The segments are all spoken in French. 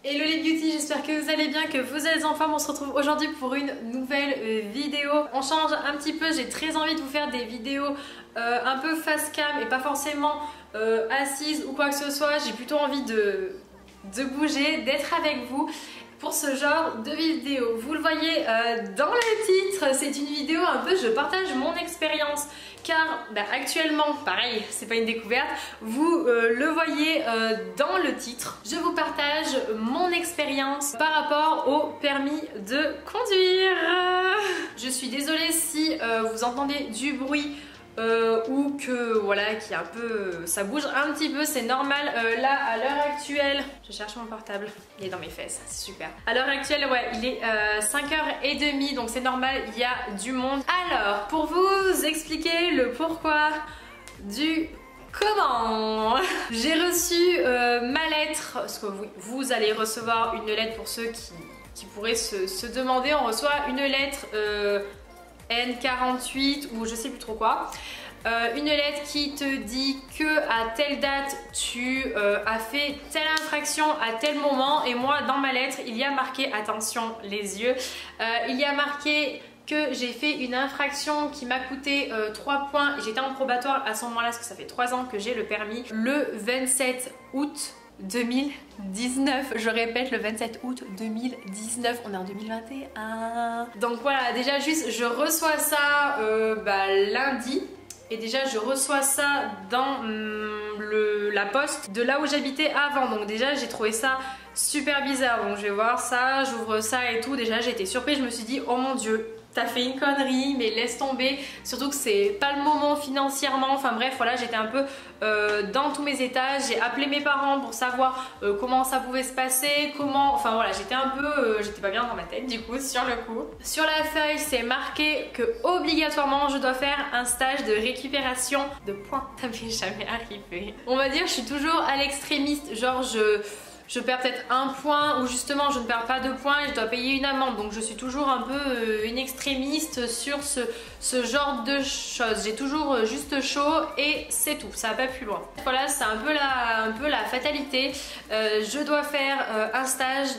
Hello les beauty, j'espère que vous allez bien, que vous êtes en forme. On se retrouve aujourd'hui pour une nouvelle vidéo. On change un petit peu, j'ai très envie de vous faire des vidéos un peu face cam et pas forcément assise ou quoi que ce soit. J'ai plutôt envie de bouger, d'être avec vous pour ce genre de vidéo. Vous le voyez dans le titre, c'est une vidéo un peu, je partage mon expérience. Car actuellement, pareil, c'est pas une découverte, vous le voyez dans le titre. Je vous partage mon expérience par rapport au permis de conduire. Je suis désolée si vous entendez du bruit ou que voilà, qu'il y a un peu, ça bouge un petit peu, c'est normal. Là à l'heure actuelle, je cherche mon portable, il est dans mes fesses, c'est super. À l'heure actuelle, ouais, il est 5h30, donc c'est normal, il y a du monde. Alors, pour vous expliquer le pourquoi du comment, j'ai reçu ma lettre, parce que vous allez recevoir une lettre pour ceux qui pourraient se demander. On reçoit une lettre N48 ou je sais plus trop quoi, une lettre qui te dit que à telle date tu as fait telle infraction à tel moment. Et moi dans ma lettre il y a marqué, attention les yeux, il y a marqué que j'ai fait une infraction qui m'a coûté 3 points. J'étais en probatoire à ce moment là parce que ça fait 3 ans que j'ai le permis, le 27 août 2019, je répète, le 27 août 2019, on est en 2021. Donc voilà, déjà juste je reçois ça lundi. Et déjà je reçois ça dans la poste de là où j'habitais avant. Donc déjà j'ai trouvé ça super bizarre. Donc je vais voir ça, j'ouvre ça et tout. Déjà j'ai été surprise, je me suis dit oh mon dieu, t'as fait une connerie, mais laisse tomber. Surtout que c'est pas le moment financièrement. Enfin bref, voilà, j'étais un peu dans tous mes états. J'ai appelé mes parents pour savoir comment ça pouvait se passer, comment... Enfin voilà, j'étais un peu... j'étais pas bien dans ma tête du coup, sur le coup. Sur la feuille, c'est marqué que obligatoirement je dois faire un stage de récupération de points. Ça m'est jamais arrivé. On va dire, je suis toujours à l'extrémiste. Genre je perds peut-être un point ou justement je ne perds pas de points et je dois payer une amende. Donc je suis toujours un peu une extrémiste sur ce genre de choses. J'ai toujours juste chaud et c'est tout, ça va pas plus loin. Voilà, c'est un peu la fatalité. Je dois faire un stage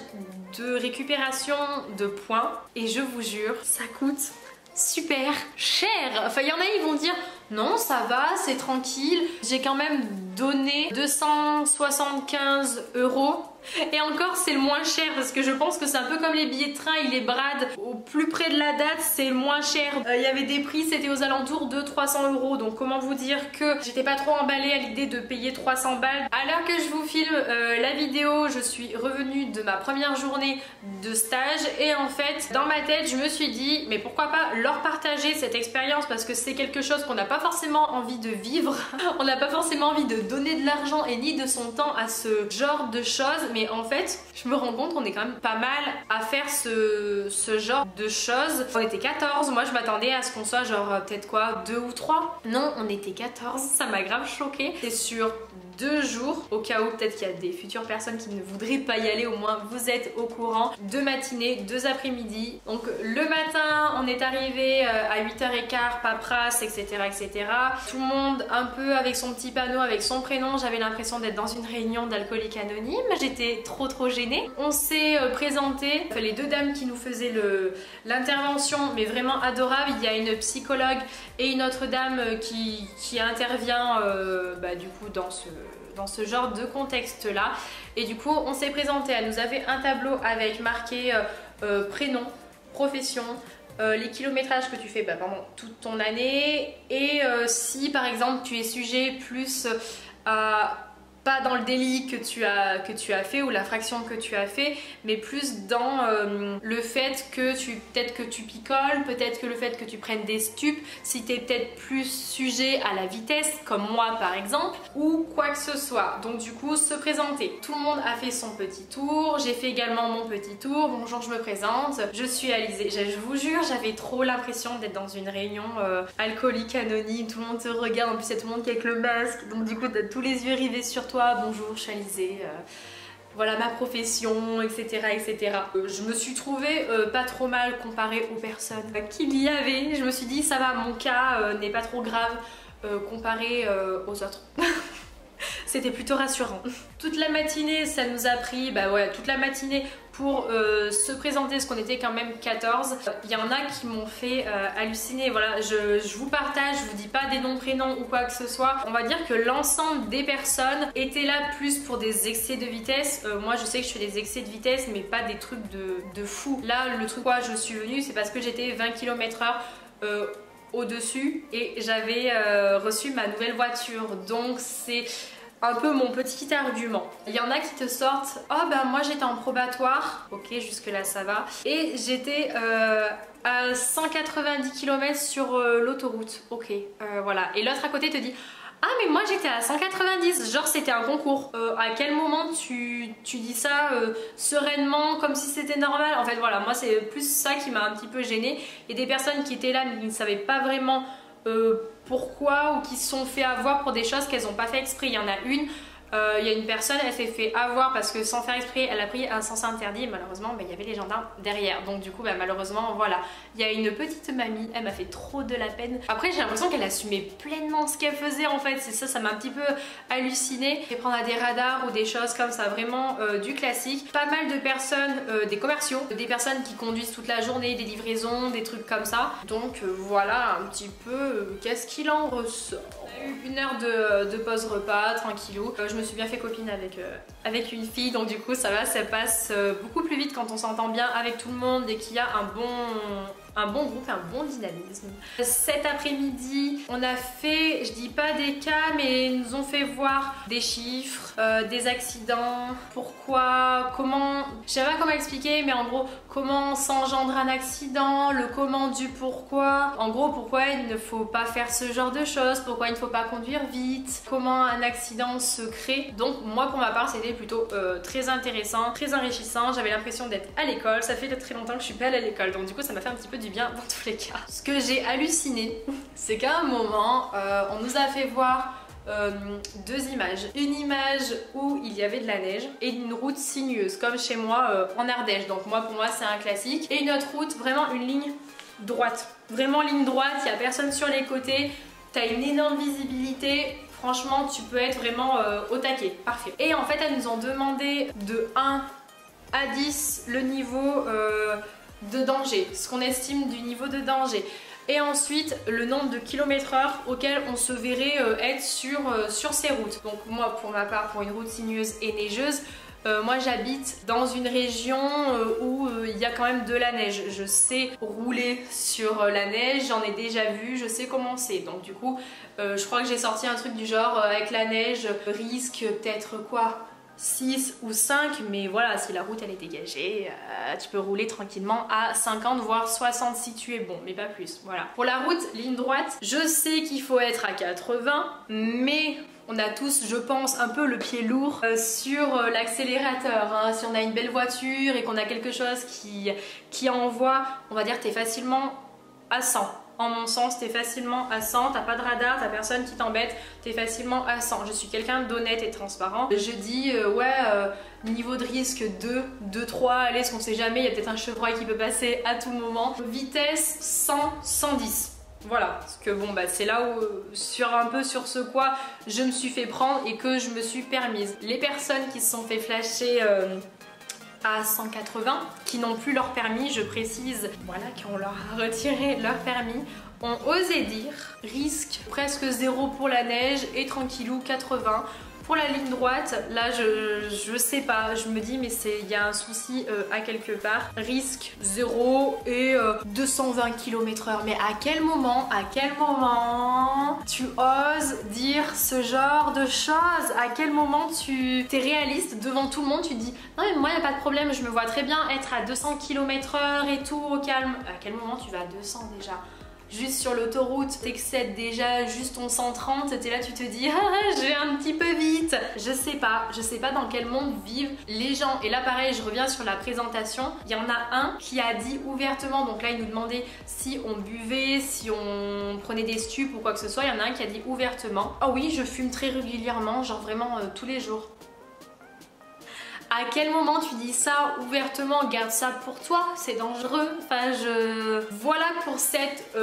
de récupération de points et je vous jure, ça coûte super cher. Enfin il y en a, ils vont dire non ça va, c'est tranquille. J'ai quand même donné 275 €. Et encore c'est le moins cher parce que je pense que c'est un peu comme les billets de train, ils les bradent au plus près de la date, c'est le moins cher. Il y avait des prix, c'était aux alentours de 300 €. Donc comment vous dire que j'étais pas trop emballée à l'idée de payer 300 balles. À l'heure que je vous filme la vidéo, je suis revenue de ma première journée de stage. Et en fait dans ma tête je me suis dit mais pourquoi pas leur partager cette expérience, parce que c'est quelque chose qu'on n'a pas forcément envie de vivre. On n'a pas forcément envie de donner de l'argent et ni de son temps à ce genre de choses. Mais en fait, je me rends compte qu'on est quand même pas mal à faire ce genre de choses. On était 14, moi je m'attendais à ce qu'on soit genre peut-être quoi, 2 ou 3. Non, on était 14, ça m'a grave choquée. C'est sur 2 jours, au cas où peut-être qu'il y a des futures personnes qui ne voudraient pas y aller, au moins vous êtes au courant. 2 matinées, 2 après-midi. Donc le matin, on est arrivé à 8h15, paperasse, etc., etc. Tout le monde un peu avec son petit panneau, avec son prénom. J'avais l'impression d'être dans une réunion d'alcooliques anonymes. J'étais trop gênée. On s'est présenté, les 2 dames qui nous faisaient l'intervention, mais vraiment adorable. Il y a une psychologue et une autre dame qui intervient du coup dans ce genre de contexte là. Et du coup on s'est présenté, elle nous a fait un tableau avec marqué prénom, profession, les kilométrages que tu fais pendant toute ton année, et si par exemple tu es sujet plus à... pas dans le délit que tu as fait ou l'infraction que tu as fait, mais plus dans le fait que peut-être que tu picoles, peut-être que le fait que tu prennes des stupes, si tu es peut-être plus sujet à la vitesse comme moi par exemple, ou quoi que ce soit. Donc du coup se présenter. Tout le monde a fait son petit tour, j'ai fait également mon petit tour. Bonjour, je me présente, je suis Alizée. Je vous jure, j'avais trop l'impression d'être dans une réunion alcoolique anonyme, tout le monde te regarde, en plus il y a tout le monde qui est avec le masque, donc du coup t'as tous les yeux rivés sur toi. Bonjour, je suis Alizée, voilà ma profession, etc. etc. Je me suis trouvée pas trop mal comparée aux personnes qu'il y avait. Je me suis dit ça va, mon cas n'est pas trop grave comparé aux autres. c'était plutôt rassurant. Toute la matinée, ça nous a pris, bah ouais, toute la matinée pour se présenter, parce qu'on était quand même 14. Il y en a qui m'ont fait halluciner, voilà, je vous partage, je vous dis pas des noms, prénoms ou quoi que ce soit. On va dire que l'ensemble des personnes étaient là plus pour des excès de vitesse. Moi je sais que je fais des excès de vitesse, mais pas des trucs de fou. Là, le truc quoi je suis venue, c'est parce que j'étais 20 km/h au-dessus et j'avais reçu ma nouvelle voiture. Donc c'est un peu mon petit argument. Il y en a qui te sortent « Oh ben moi j'étais en probatoire ». Ok, jusque là ça va. Et j'étais à 190 km sur l'autoroute. Ok, voilà. Et l'autre à côté te dit « Ah mais moi j'étais à 190 ». Genre c'était un concours. À quel moment tu dis ça sereinement comme si c'était normal? En fait voilà, moi c'est plus ça qui m'a un petit peu gênée. Et des personnes qui étaient là mais qui ne savaient pas vraiment pourquoi, ou qui se sont fait avoir pour des choses qu'elles n'ont pas fait exprès. Il y en a une, il y a une personne, elle s'est fait avoir parce que sans faire exprès, elle a pris un sens interdit et malheureusement, il y avait les gendarmes derrière. Donc du coup, malheureusement, voilà. Il y a une petite mamie, elle m'a fait trop de la peine. Après, j'ai l'impression qu'elle assumait pleinement ce qu'elle faisait en fait. C'est ça, ça m'a un petit peu halluciné. Et prendre à des radars ou des choses comme ça, vraiment du classique. Pas mal de personnes, des commerciaux, des personnes qui conduisent toute la journée, des livraisons, des trucs comme ça. Donc voilà un petit peu qu'est-ce qu'il en ressort. Une heure de pause repas, tranquillou. Je me suis bien fait copine avec une fille, donc du coup ça va, ça passe beaucoup plus vite quand on s'entend bien avec tout le monde et qu'il y a un bon groupe, un bon dynamisme. Cet après-midi, on a fait, je dis pas des cas, mais ils nous ont fait voir des chiffres, des accidents, pourquoi, comment, je sais pas comment expliquer, mais en gros, comment s'engendre un accident, le comment du pourquoi, en gros, pourquoi il ne faut pas faire ce genre de choses, pourquoi il ne faut pas conduire vite, comment un accident se crée. Donc moi pour ma part c'était plutôt très intéressant, très enrichissant. J'avais l'impression d'être à l'école, ça fait très longtemps que je suis pas allée à l'école, donc du coup ça m'a fait un petit peu du bien dans tous les cas. Ce que j'ai halluciné, c'est qu'à un moment on nous a fait voir deux images. Une image où il y avait de la neige et une route sinueuse comme chez moi en Ardèche, donc moi pour moi c'est un classique. Et une autre route, vraiment une ligne droite, vraiment ligne droite, il n'y a personne sur les côtés, t'as une énorme visibilité. Franchement, tu peux être vraiment au taquet, parfait. Et en fait, elles nous ont demandé de 1 à 10 le niveau de danger, ce qu'on estime du niveau de danger. Et ensuite, le nombre de kilomètres/heure auquel on se verrait être sur ces routes. Donc moi, pour ma part, pour une route sinueuse et neigeuse, moi j'habite dans une région où il y a quand même de la neige. Je sais rouler sur la neige, j'en ai déjà vu, je sais comment c'est. Donc du coup, je crois que j'ai sorti un truc du genre avec la neige, risque peut-être quoi 6 ou 5, mais voilà, si la route elle est dégagée, tu peux rouler tranquillement à 50 voire 60 si tu es bon, mais pas plus, voilà. Pour la route, ligne droite, je sais qu'il faut être à 80, mais on a tous, je pense, un peu le pied lourd sur l'accélérateur. Hein. Si on a une belle voiture et qu'on a quelque chose qui envoie, on va dire t'es facilement à 100. En mon sens, t'es facilement à 100, t'as pas de radar, t'as personne qui t'embête, t'es facilement à 100. Je suis quelqu'un d'honnête et de transparent. Je dis, niveau de risque 2, 3, allez, parce qu'on sait jamais, il y a peut-être un chevreuil qui peut passer à tout moment. Vitesse 100, 110. Voilà, parce que bon c'est là où un peu sur ce quoi je me suis fait prendre et que je me suis permise. Les personnes qui se sont fait flasher à 180, qui n'ont plus leur permis, je précise, voilà, qu'on leur a retiré leur permis, ont osé dire risque presque 0 pour la neige et tranquillou 80. Pour la ligne droite, là je sais pas, je me dis mais il y a un souci à quelque part. Risque 0 et 220 km/h. Mais à quel moment tu oses dire ce genre de choses? À quel moment tu es réaliste devant tout le monde? Tu te dis non mais moi il n'y a pas de problème, je me vois très bien être à 200 km/h et tout au calme. À quel moment tu vas à 200 déjà? Juste sur l'autoroute, t'excèdes déjà juste ton 130, t'es là, tu te dis ah, je vais un petit peu vite. Je sais pas dans quel monde vivent les gens. Et là pareil, je reviens sur la présentation. Il y en a un qui a dit ouvertement, donc là il nous demandait si on buvait, si on prenait des stupes ou quoi que ce soit. Il y en a un qui a dit ouvertement, ah oui, je fume très régulièrement, genre vraiment tous les jours. À quel moment tu dis ça ouvertement? Garde ça pour toi, c'est dangereux. Enfin, voilà pour cette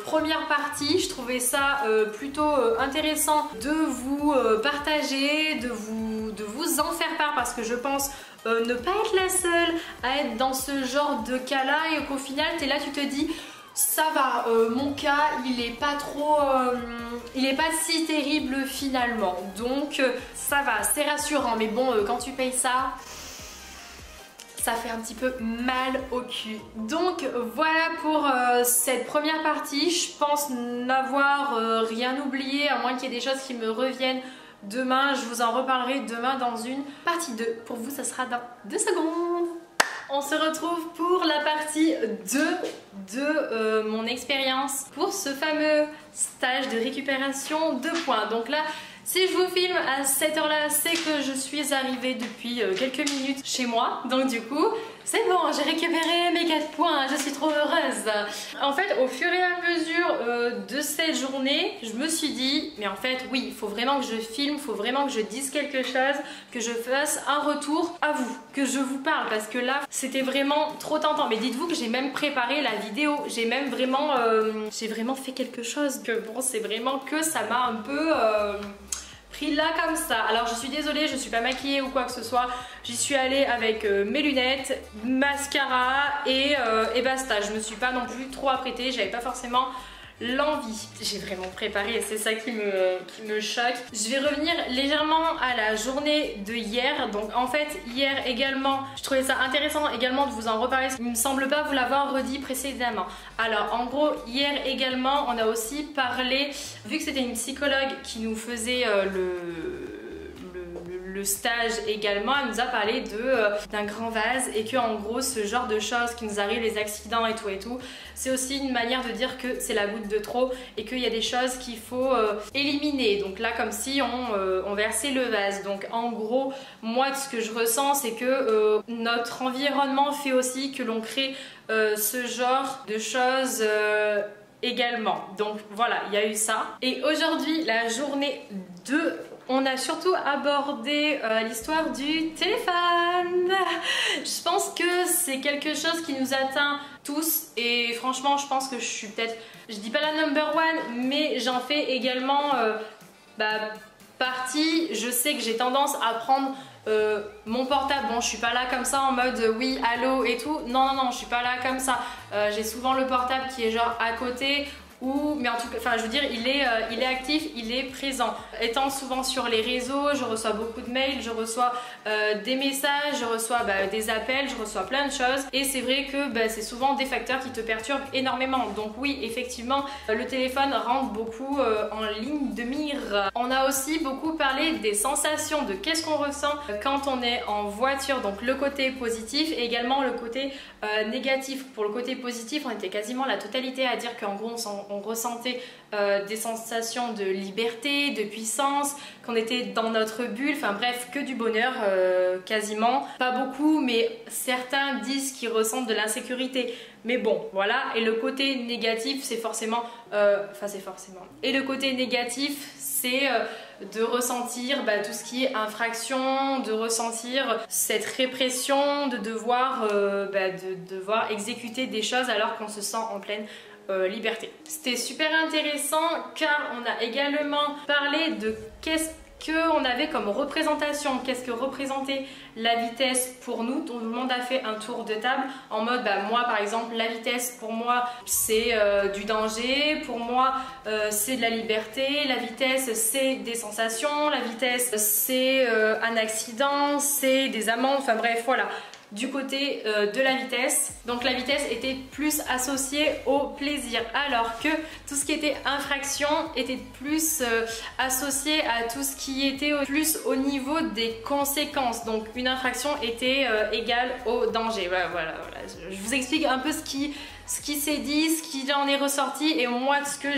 première partie. Je trouvais ça plutôt intéressant de vous partager, de vous en faire part, parce que je pense ne pas être la seule à être dans ce genre de cas là, et qu'au final tu es là, tu te dis ça va, mon cas il est pas trop il est pas si terrible finalement, donc ça va, c'est rassurant. Mais bon, quand tu payes ça fait un petit peu mal au cul. Donc voilà pour cette première partie. Je pense n'avoir rien oublié, à moins qu'il y ait des choses qui me reviennent demain. Je vous en reparlerai demain dans une partie 2. Pour vous, ça sera dans 2 secondes. On se retrouve pour la partie 2 de mon expérience pour ce fameux stage de récupération de points. Donc là, si je vous filme à cette heure-là, c'est que je suis arrivée depuis quelques minutes chez moi. Donc du coup, c'est bon, j'ai récupéré mes 4 points, je suis trop heureuse. En fait, au fur et à mesure de cette journée, je me suis dit, mais en fait, oui, il faut vraiment que je filme, il faut vraiment que je dise quelque chose, que je fasse un retour à vous, que je vous parle, parce que là, c'était vraiment trop tentant. Mais dites-vous que j'ai même préparé la vidéo, j'ai même vraiment, fait quelque chose, que bon, c'est vraiment que ça m'a un peu... pris là comme ça. Alors je suis désolée, je suis pas maquillée ou quoi que ce soit. J'y suis allée avec mes lunettes, mascara et basta. Je me suis pas non plus trop apprêtée, j'avais pas forcément l'envie. J'ai vraiment préparé et c'est ça qui me choque. Je vais revenir légèrement à la journée de hier. Donc en fait hier également, je trouvais ça intéressant également de vous en reparler. Il me semble pas vous l'avoir redit précédemment. Alors en gros hier également on a aussi parlé, vu que c'était une psychologue qui nous faisait le stage également, elle nous a parlé d'un grand vase, et que en gros ce genre de choses qui nous arrivent, les accidents et tout, c'est aussi une manière de dire que c'est la goutte de trop et qu'il y a des choses qu'il faut éliminer. Donc là comme si on versait le vase. Donc en gros moi ce que je ressens c'est que notre environnement fait aussi que l'on crée ce genre de choses également. Donc voilà, il y a eu ça. Et aujourd'hui la journée 2, on a surtout abordé l'histoire du téléphone. Je pense que c'est quelque chose qui nous atteint tous, et franchement je pense que je suis peut-être, je dis pas la number one, mais j'en fais également partie. Je sais que j'ai tendance à prendre mon portable, bon je suis pas là comme ça en mode oui allô et tout, non je suis pas là comme ça, j'ai souvent le portable qui est genre à côté, mais en tout cas, enfin je veux dire, il est actif, il est présent. Étant souvent sur les réseaux, je reçois beaucoup de mails, je reçois des messages, je reçois des appels, je reçois plein de choses, et c'est vrai que c'est souvent des facteurs qui te perturbent énormément. Donc oui, effectivement, le téléphone rentre beaucoup en ligne de mire. On a aussi beaucoup parlé des sensations, de qu'est-ce qu'on ressent quand on est en voiture, donc le côté positif et également le côté négatif. Pour le côté positif, on était quasiment la totalité à dire qu'en gros on ressentait des sensations de liberté, de puissance, qu'on était dans notre bulle, enfin bref, que du bonheur quasiment. Pas beaucoup, mais certains disent qu'ils ressentent de l'insécurité. Mais bon, voilà. Et le côté négatif, c'est forcément... Et le côté négatif, c'est de ressentir tout ce qui est infraction, de ressentir cette répression, de devoir exécuter des choses alors qu'on se sent en pleine liberté. C'était super intéressant car on a également parlé de qu'est-ce qu'on avait comme représentation, qu'est-ce que représentait la vitesse pour nous. Tout le monde a fait un tour de table en mode moi par exemple la vitesse pour moi c'est du danger, pour moi c'est de la liberté, la vitesse c'est des sensations, la vitesse c'est un accident, c'est des amendes, enfin bref voilà. Du côté de la vitesse, donc la vitesse était plus associée au plaisir, alors que tout ce qui était infraction était plus associé à tout ce qui était plus au niveau des conséquences. Donc une infraction était égale au danger. Voilà. Je vous explique un peu ce qui ce qui s'est dit, ce qui en est ressorti et moi ce que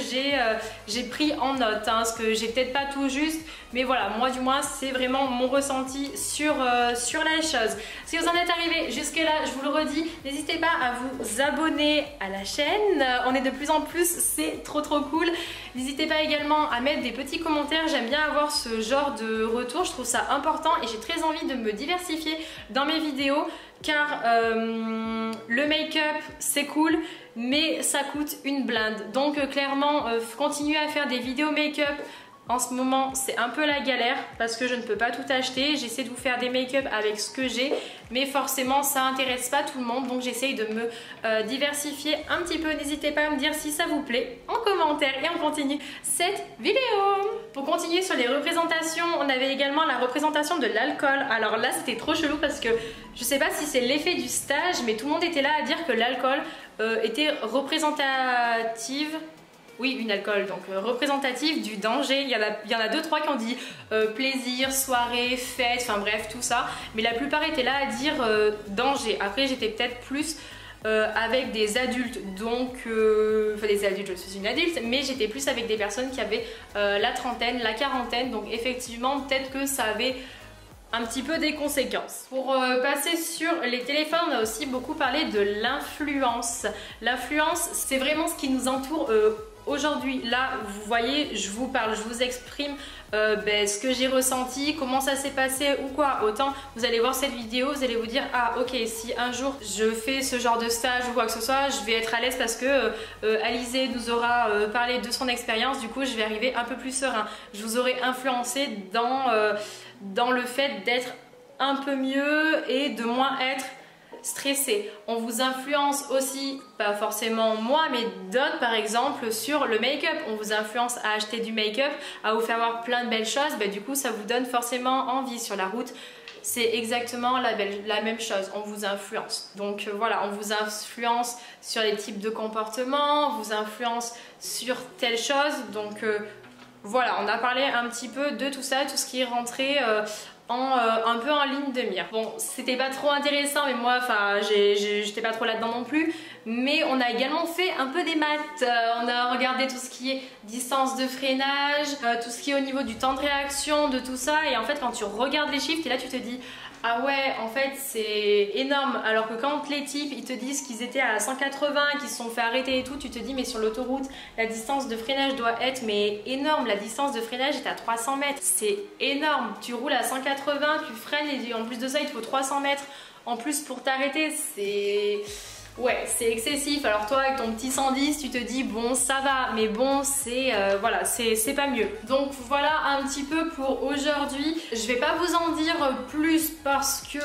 j'ai pris en note, hein, ce que j'ai peut-être pas tout juste, mais voilà, moi du moins c'est vraiment mon ressenti sur la chose. Si vous en êtes arrivé jusque là, je vous le redis, n'hésitez pas à vous abonner à la chaîne, on est de plus en plus, c'est trop cool. N'hésitez pas également à mettre des petits commentaires, j'aime bien avoir ce genre de retour, je trouve ça important et j'ai très envie de me diversifier dans mes vidéos car le make-up c'est cool mais ça coûte une blinde, donc clairement continuer à faire des vidéos make-up en ce moment c'est un peu la galère parce que je ne peux pas tout acheter. J'essaie de vous faire des make-up avec ce que j'ai mais forcément ça intéresse pas tout le monde, donc j'essaye de me diversifier un petit peu. N'hésitez pas à me dire si ça vous plaît en commentaire et on continue cette vidéo. Pour continuer sur les représentations, on avait également la représentation de l'alcool. Alors là c'était trop chelou parce que je sais pas si c'est l'effet du stage mais tout le monde était là à dire que l'alcool était représentative. Oui, une alcool, donc représentative du danger. Il y en a 2-3 qui ont dit plaisir, soirée, fête, enfin bref, tout ça. Mais la plupart étaient là à dire danger. Après, j'étais peut-être plus avec des adultes, donc enfin des adultes, je suis une adulte, mais j'étais plus avec des personnes qui avaient la trentaine, la quarantaine, donc effectivement, peut-être que ça avait un petit peu des conséquences. Pour passer sur les téléphones, on a aussi beaucoup parlé de l'influence. L'influence, c'est vraiment ce qui nous entoure aujourd'hui. Là, vous voyez, je vous parle, je vous exprime ce que j'ai ressenti, comment ça s'est passé ou quoi. Autant vous allez voir cette vidéo, vous allez vous dire ah ok, si un jour je fais ce genre de stage ou quoi que ce soit, je vais être à l'aise parce que Alizée nous aura parlé de son expérience, du coup je vais arriver un peu plus serein. Je vous aurai influencé dans le fait d'être un peu mieux et de moins être stressé. On vous influence aussi, pas forcément moi, mais d'autres par exemple sur le make-up. On vous influence à acheter du make-up, à vous faire voir plein de belles choses, du coup ça vous donne forcément envie. Sur la route, c'est exactement la même chose, on vous influence. Donc voilà, on vous influence sur les types de comportements, on vous influence sur telle chose, donc voilà, on a parlé un petit peu de tout ça, tout ce qui est rentré un peu en ligne de mire. Bon, c'était pas trop intéressant, mais moi, enfin, j'étais pas trop là-dedans non plus. Mais on a également fait un peu des maths. On a regardé tout ce qui est distance de freinage, tout ce qui est au niveau du temps de réaction, de tout ça. Et en fait, quand tu regardes les chiffres, et là tu te dis ah ouais, en fait c'est énorme. Alors que quand les types ils te disent qu'ils étaient à 180, qu'ils se sont fait arrêter et tout, tu te dis mais sur l'autoroute la distance de freinage doit être mais énorme. La distance de freinage est à 300 mètres, c'est énorme. Tu roules à 180, tu freines et en plus de ça il te faut 300 mètres en plus pour t'arrêter. Ouais, c'est excessif. Alors toi avec ton petit 110 tu te dis bon ça va, mais bon c'est voilà, c'est pas mieux. Donc voilà un petit peu pour aujourd'hui. Je vais pas vous en dire plus parce que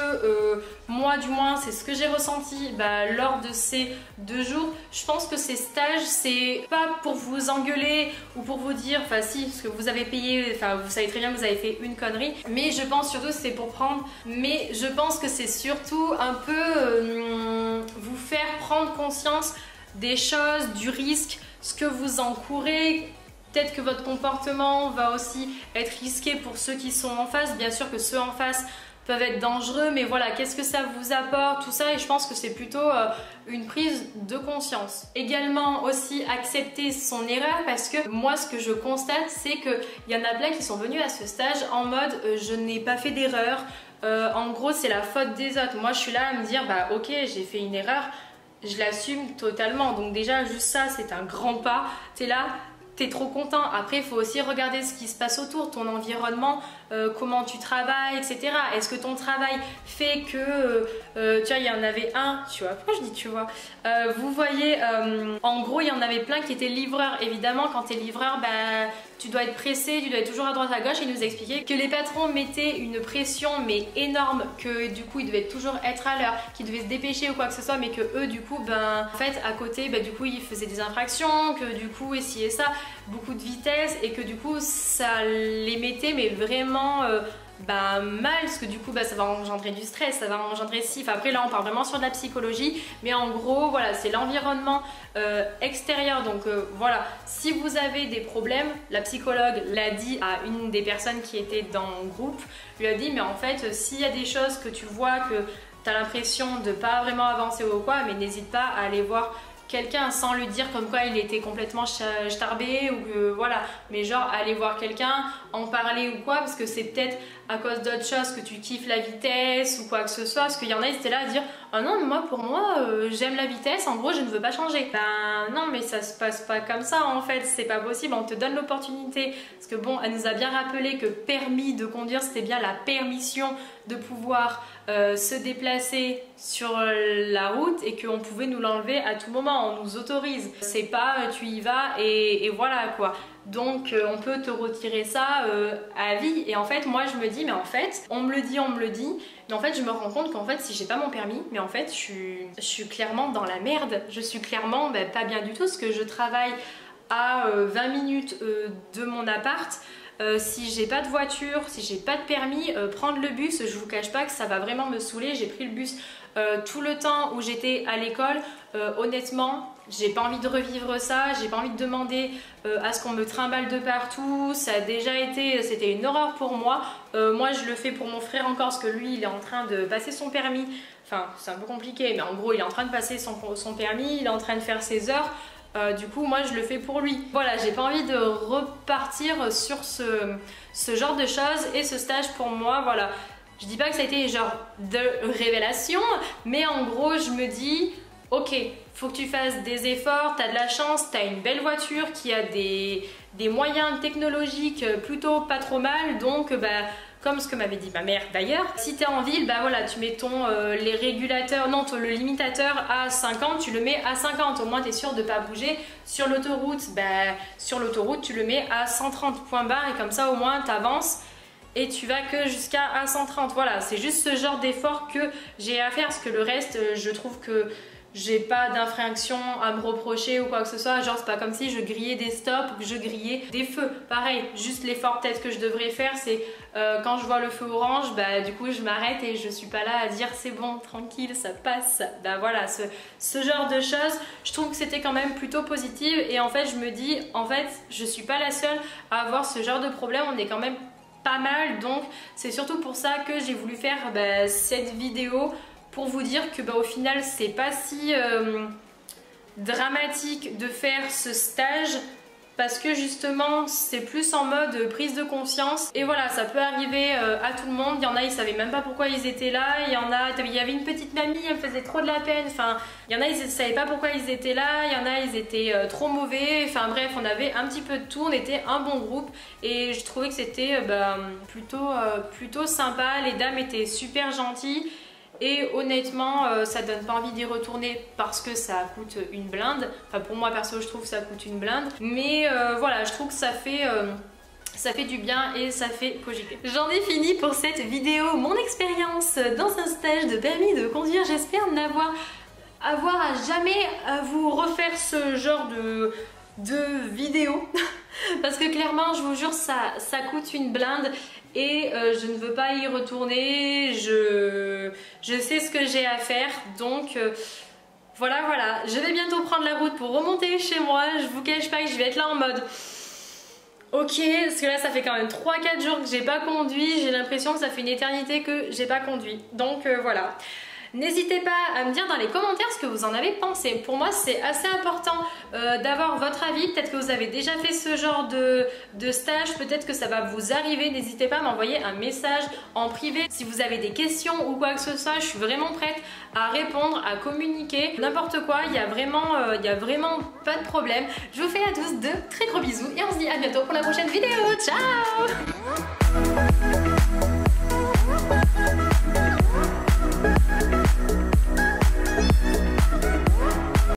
moi du moins c'est ce que j'ai ressenti lors de ces 2 jours. Je pense que ces stages c'est pas pour vous engueuler ou pour vous dire, enfin si, parce que vous avez payé, enfin vous savez très bien que vous avez fait une connerie, mais je pense surtout c'est pour prendre, mais je pense que c'est surtout un peu vous faire prendre conscience des choses, du risque, ce que vous encourez. Peut-être que votre comportement va aussi être risqué pour ceux qui sont en face. Bien sûr que ceux en face peuvent être dangereux, mais voilà, qu'est-ce que ça vous apporte, tout ça, et je pense que c'est plutôt une prise de conscience. Également aussi accepter son erreur, parce que moi ce que je constate c'est qu'il y en a plein qui sont venus à ce stage en mode je n'ai pas fait d'erreur, en gros c'est la faute des autres. Moi je suis là à me dire ok j'ai fait une erreur, je l'assume totalement, donc déjà juste ça c'est un grand pas. T'es là, t'es trop content. Après il faut aussi regarder ce qui se passe autour, ton environnement, comment tu travailles, etc. Est-ce que ton travail fait que tu vois, il y en avait un, tu vois, pourquoi je dis tu vois, vous voyez, en gros il y en avait plein qui étaient livreurs. Évidemment quand tu es livreur, tu dois être pressé, tu dois être toujours à droite à gauche, et il nous expliquait que les patrons mettaient une pression mais énorme, que du coup ils devaient toujours être à l'heure, qu'ils devaient se dépêcher ou quoi que ce soit, mais que eux du coup en fait à côté du coup ils faisaient des infractions, que du coup et ci et ça, beaucoup de vitesse, et que du coup ça les mettait mais vraiment mal, parce que du coup ça va engendrer du stress, ça va engendrer après là on part vraiment sur de la psychologie, mais en gros voilà c'est l'environnement extérieur. Donc voilà, si vous avez des problèmes, la psychologue l'a dit à une des personnes qui était dans le groupe, lui a dit mais en fait s'il y a des choses que tu vois que tu as l'impression de pas vraiment avancer ou quoi, mais n'hésite pas à aller voir quelqu'un sans lui dire comme quoi il était complètement starbé ou que voilà, mais genre aller voir quelqu'un, en parler ou quoi, parce que c'est peut-être à cause d'autres choses que tu kiffes la vitesse ou quoi que ce soit, parce qu'il y en a ils étaient là à dire ah non mais moi pour moi j'aime la vitesse, en gros je ne veux pas changer. Ben non mais ça se passe pas comme ça en fait, c'est pas possible, on te donne l'opportunité, parce que bon elle nous a bien rappelé que permis de conduire c'était bien la permission de pouvoir se déplacer sur la route et qu'on pouvait nous l'enlever à tout moment, on nous autorise, c'est pas tu y vas et voilà quoi. Donc on peut te retirer ça à vie. Et en fait moi je me dis mais en fait on me le dit, mais en fait je me rends compte qu'en fait si j'ai pas mon permis, mais en fait je suis clairement dans la merde, je suis clairement pas bien du tout, parce que je travaille à 20 minutes de mon appart. Si j'ai pas de voiture, si j'ai pas de permis, prendre le bus, je vous cache pas que ça va vraiment me saouler. J'ai pris le bus tout le temps où j'étais à l'école, honnêtement j'ai pas envie de revivre ça, j'ai pas envie de demander à ce qu'on me trimballe de partout, ça a déjà été, c'était une horreur pour moi. Moi je le fais pour mon frère encore, parce que lui il est en train de passer son permis, enfin c'est un peu compliqué mais en gros il est en train de passer son permis, il est en train de faire ses heures. Du coup moi je le fais pour lui. Voilà, j'ai pas envie de repartir sur ce genre de choses, et ce stage pour moi, voilà, je dis pas que ça a été genre de révélation, mais en gros je me dis ok, faut que tu fasses des efforts, t'as de la chance, t'as une belle voiture qui a des moyens technologiques plutôt pas trop mal, donc comme ce que m'avait dit ma mère d'ailleurs, si t'es en ville, voilà, tu mets les régulateurs, non, le limitateur à 50, tu le mets à 50, au moins t'es sûr de pas bouger. Sur l'autoroute, tu le mets à 130 point barre, et comme ça au moins t'avances et tu vas que jusqu'à 130. Voilà, c'est juste ce genre d'effort que j'ai à faire, parce que le reste, je trouve que j'ai pas d'infraction à me reprocher ou quoi que ce soit. Genre c'est pas comme si je grillais des stops ou que je grillais des feux. Pareil, juste l'effort peut-être que je devrais faire, c'est quand je vois le feu orange, du coup je m'arrête et je suis pas là à dire c'est bon, tranquille, ça passe. Voilà, ce genre de choses, je trouve que c'était quand même plutôt positif. Et en fait je me dis, en fait je suis pas la seule à avoir ce genre de problème, on est quand même pas mal. Donc c'est surtout pour ça que j'ai voulu faire cette vidéo, pour vous dire que au final c'est pas si dramatique de faire ce stage, parce que justement c'est plus en mode prise de conscience. Et voilà, ça peut arriver à tout le monde. Il y en a, ils savaient même pas pourquoi ils étaient là. Il y avait une petite mamie, elle me faisait trop de la peine. Enfin, il y en a, ils savaient pas pourquoi ils étaient là. Il y en a, ils étaient trop mauvais. Enfin bref, on avait un petit peu de tout. On était un bon groupe et je trouvais que c'était plutôt sympa. Les dames étaient super gentilles. Et honnêtement, ça donne pas envie d'y retourner parce que ça coûte une blinde. Enfin pour moi perso, je trouve que ça coûte une blinde. Mais voilà, je trouve que ça fait du bien et ça fait cogiter. J'en ai fini pour cette vidéo, mon expérience dans un stage de permis de conduire. J'espère n'avoir à jamais à vous refaire ce genre de vidéo. Parce que clairement, je vous jure, ça coûte une blinde. Et je ne veux pas y retourner, je sais ce que j'ai à faire, donc voilà, je vais bientôt prendre la route pour remonter chez moi. Je vous cache pas que je vais être là en mode ok, parce que là ça fait quand même 3-4 jours que j'ai pas conduit, j'ai l'impression que ça fait une éternité que j'ai pas conduit, donc voilà. N'hésitez pas à me dire dans les commentaires ce que vous en avez pensé. Pour moi c'est assez important d'avoir votre avis. Peut-être que vous avez déjà fait ce genre de stage, peut-être que ça va vous arriver. N'hésitez pas à m'envoyer un message en privé si vous avez des questions ou quoi que ce soit. Je suis vraiment prête à répondre, à communiquer, n'importe quoi. Il y a vraiment pas de problème. Je vous fais à tous de très gros bisous et on se dit à bientôt pour la prochaine vidéo. Ciao!